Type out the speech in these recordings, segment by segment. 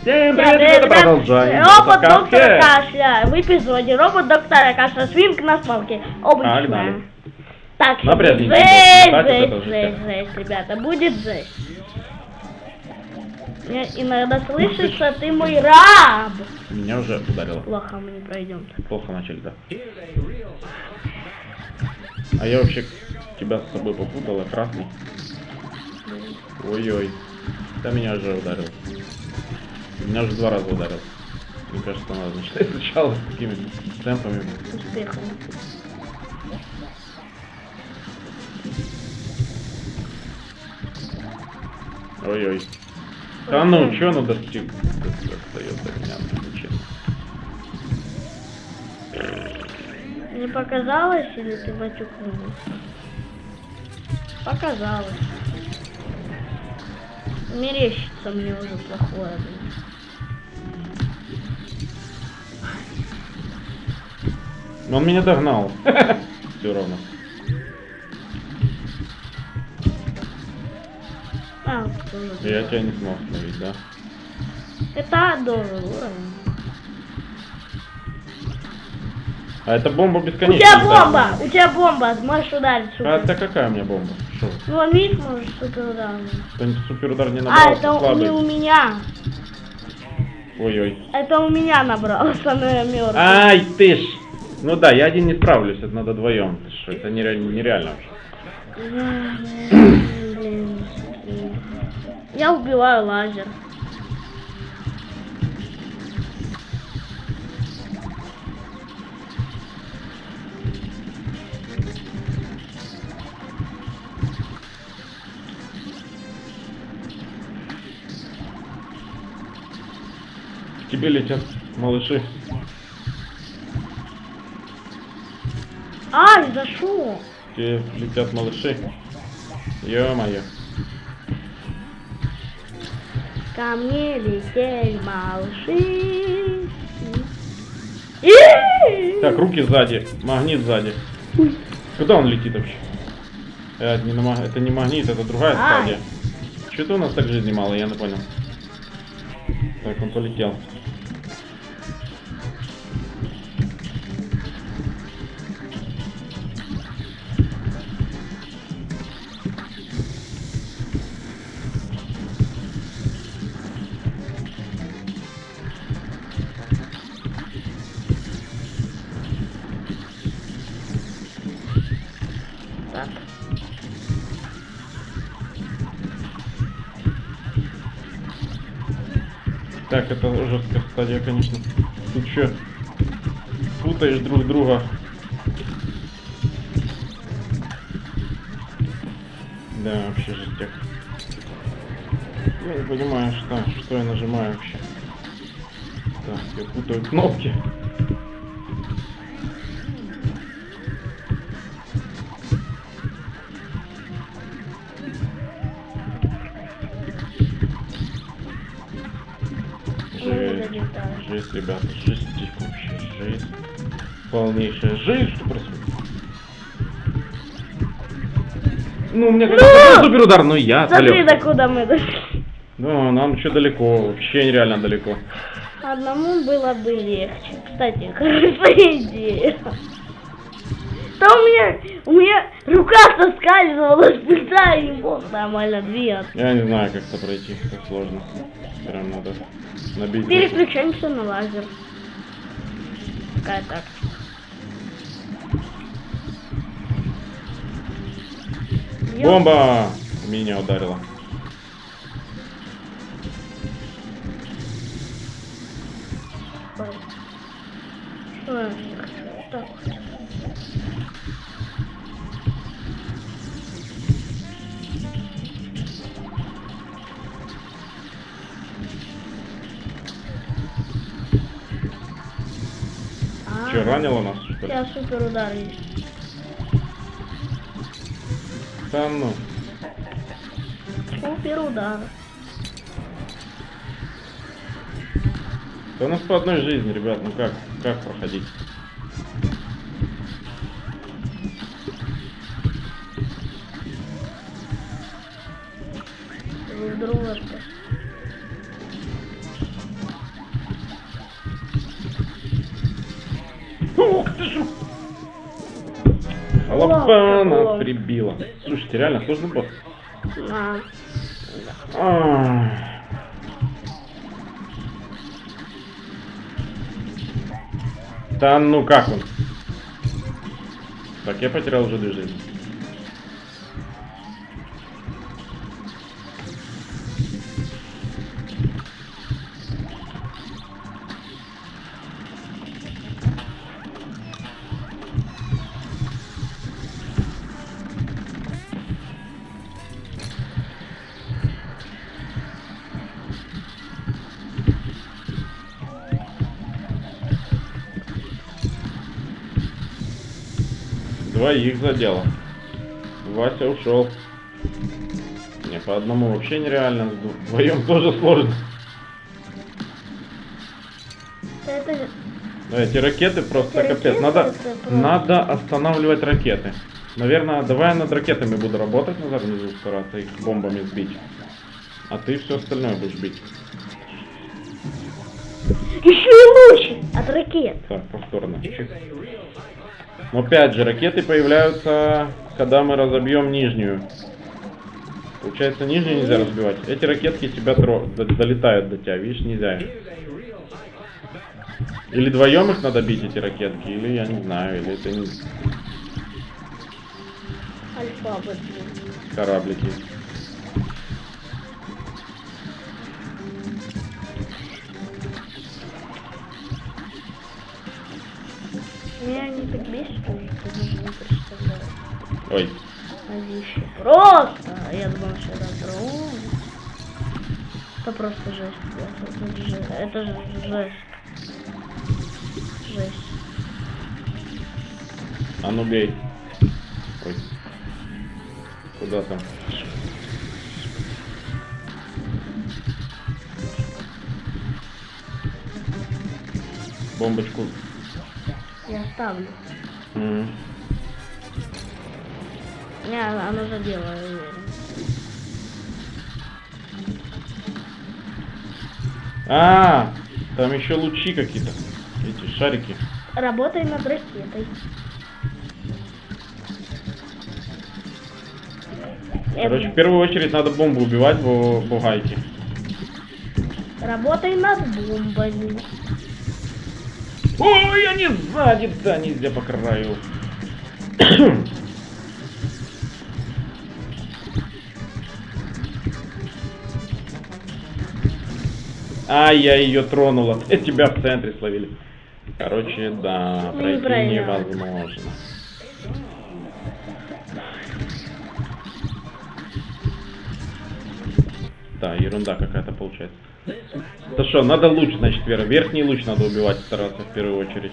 Всем привет, ребята, продолжаем. Робот доктора Кашля. В эпизоде робот доктора Кашля, свинка на свалке. Обычная. Погнали. Так, жесть, ребята, будет жесть. Мне иногда слышится, ты мой раб. Меня уже ударило. Плохо, мы не пройдем. Плохо начали, да. А я вообще тебя с собой попутала, красный. Ой-ой. Да меня уже ударил. Меня уже 2 раза ударил. Мне кажется, надо начинать сначала с такими темпами. Успехом. Ой-ой. Да ну, чё ну достиг? Остается меня, честно. Не показалось или ты матюкнулся? Показалось. Мерещится мне уже плохое. Но он меня догнал. Все равно. А, тоже. Я тебя не смог остановить, да? Это должен уровень. А это бомба У бесконечная. тебя бомба! У тебя бомба! Можешь ударить супер. А это какая у меня бомба? Шо? Ну, видишь, можешь супер ударить. Супер удар не набрался, Это слабый. не у меня. Ой-ой. Это у меня набрался, но я мертвый. Ай, ты ж! Ну да, я один не справлюсь, это надо вдвоем. Что, это нереально вообще. Блин. Я убиваю лазер. К тебе летят малыши. Ай, за шо? К тебе летят малыши. Ё-моё. Ко мне летели малыши. Так, руки сзади, магнит сзади. Куда он летит вообще? Это не магнит, это другая стадия. Что-то у нас так жизни мало, я не понял. Так, он полетел. Так. Так, это жесткая стадия, конечно. Тут что? Путаешь друг друга. Да, вообще жестяк. Я не понимаю, что я нажимаю вообще. Так, я путаю кнопки. Жесть, ребята, жесть вообще, жесть. Полнейшая жесть, что происходит. Ну, у меня какой-то супер удар, но я Смотри, докуда мы дошли. Ну, нам еще далеко, вообще нереально далеко. Одному было бы легче. Кстати, хорошая идея. Да у меня рука соскальзывала с пульта и не мог нормально двигаться. Я не знаю, как это пройти, это сложно. Прям надо набить. Переключаемся на лазер. Такая тактика. Бомба! Меня ударила. Что я хочу? Так. Че, ранило нас, что У ли? тебя супер удар есть. Да ну. Супер удар. Да у нас по одной жизни, ребят, ну как проходить? Друг друга. вижу. Лапа нас прибила. Слушайте, реально сложный босс. Ах. Да ну как он? Так, я потерял уже 2 жизни. Двоих задело. Вася ушел. Не, по одному вообще нереально. Вдвоем тоже сложно. Это... Да, эти ракеты просто Эти капец. ракеты Надо, это просто- надо останавливать ракеты. Наверное, давай я над ракетами буду работать, назад внизу стараться их бомбами сбить. А ты все остальное будешь бить. Еще и лучше от ракет. Так, повторно. Но опять же, ракеты появляются, когда мы разобьем нижнюю. Получается, нижнюю нельзя разбивать. Эти ракетки тебя долетают до тебя, видишь, нельзя их. Или вдвоем их надо бить, эти ракетки, или я не знаю, или это не Альфабет. кораблики. Меня не так бесит, что я даже не представляю. Ой, Вещи. Просто! Я думал, что это дрон. Это просто жесть. Это же жесть. Жесть. а ну бей. Ой. Куда там? Бомбочку. Я ставлю. Мгм. Не, оно задело, я уверен. А, там еще лучи какие-то. Эти шарики. Работай над ракетой. Короче, в первую очередь надо бомбу убивать в бугайке. Работай над бомбами. Ой, они сзади, да, нельзя по краю. А, я ее тронула. Тебя в центре словили. Короче, да, пройти Неправильно. невозможно. Да, ерунда какая-то получается. Да что, надо луч, значит, Вера. Верхний луч надо убивать, стараться в первую очередь.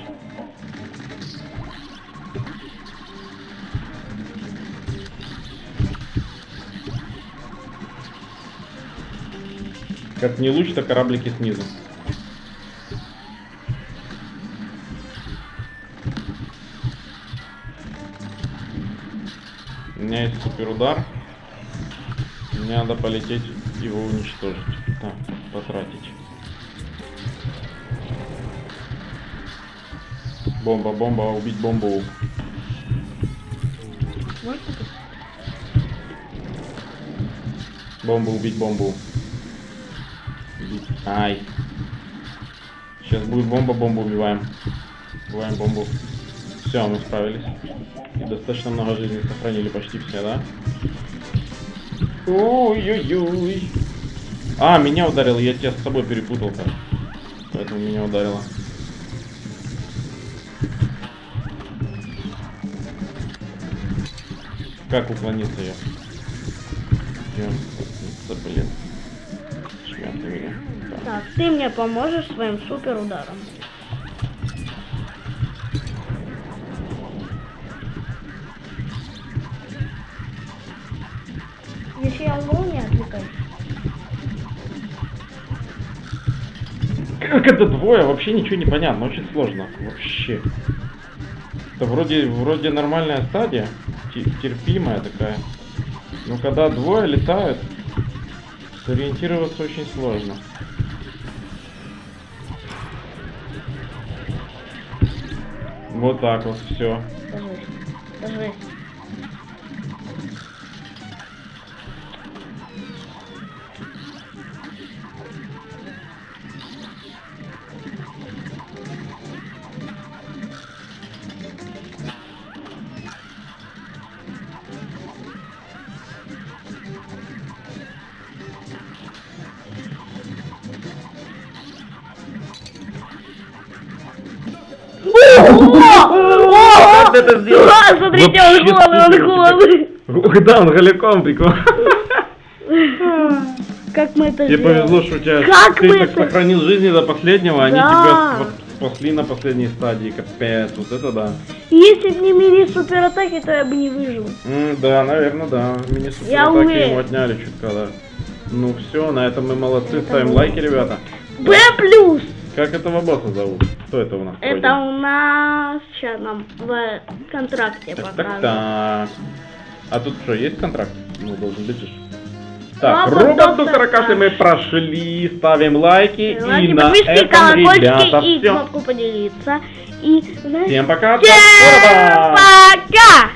Как не луч, то кораблики снизу. У меня есть суперудар. Мне надо полететь его уничтожить. Так, потратить. Бомба, бомба, убить бомбу. Можно тут? Бомбу, убить бомбу. Убить. Ай. Сейчас будет бомба, бомбу убиваем. Убиваем бомбу. Все, мы справились. И достаточно много жизней сохранили, почти все, да? Ой-ой-ой. А, меня ударило, я тебя с собой перепутал, так. Поэтому меня ударило. Как уклониться я? Где он уклониться, блин? Шмят ты меня. Так. Так, ты мне поможешь своим суперударом. Если я умру, не отвлекайся. Как это двое? Вообще ничего не понятно, очень сложно. Вообще. Это вроде нормальная стадия, терпимая такая. Но когда двое летают, сориентироваться очень сложно. Вот так вот, все. Держись. Как ты это сделал? Смотрите, он голый. Ух, да, он голиком, прикол. Как мы это Тебе сделали? повезло, что у тебя Как ты мы так это- сохранил жизни до последнего, они Да. тебя спасли на последней стадии, капец, вот это да. Если бы не мини-суператаки, то я бы не выжил. Да, наверное, да. Мини Я суператаки уверен. ему отняли чутка, да. Ну все, на этом мы молодцы, Это ставим было. лайки, ребята. Б+. Как этого босса зовут? Кто это у нас? Это ходит? у нас сейчас нам в контракте Так, покажут. так. А тут что, есть контракт? Ну, должен быть же. Так, Робот робот доктор доктора Каши мы Каш. прошли, ставим лайки, Лайки, и на подписки, этом, колокольчики ребята, и все. кнопку поделиться. И, знаете, Всем пока, всем до скорого! пока!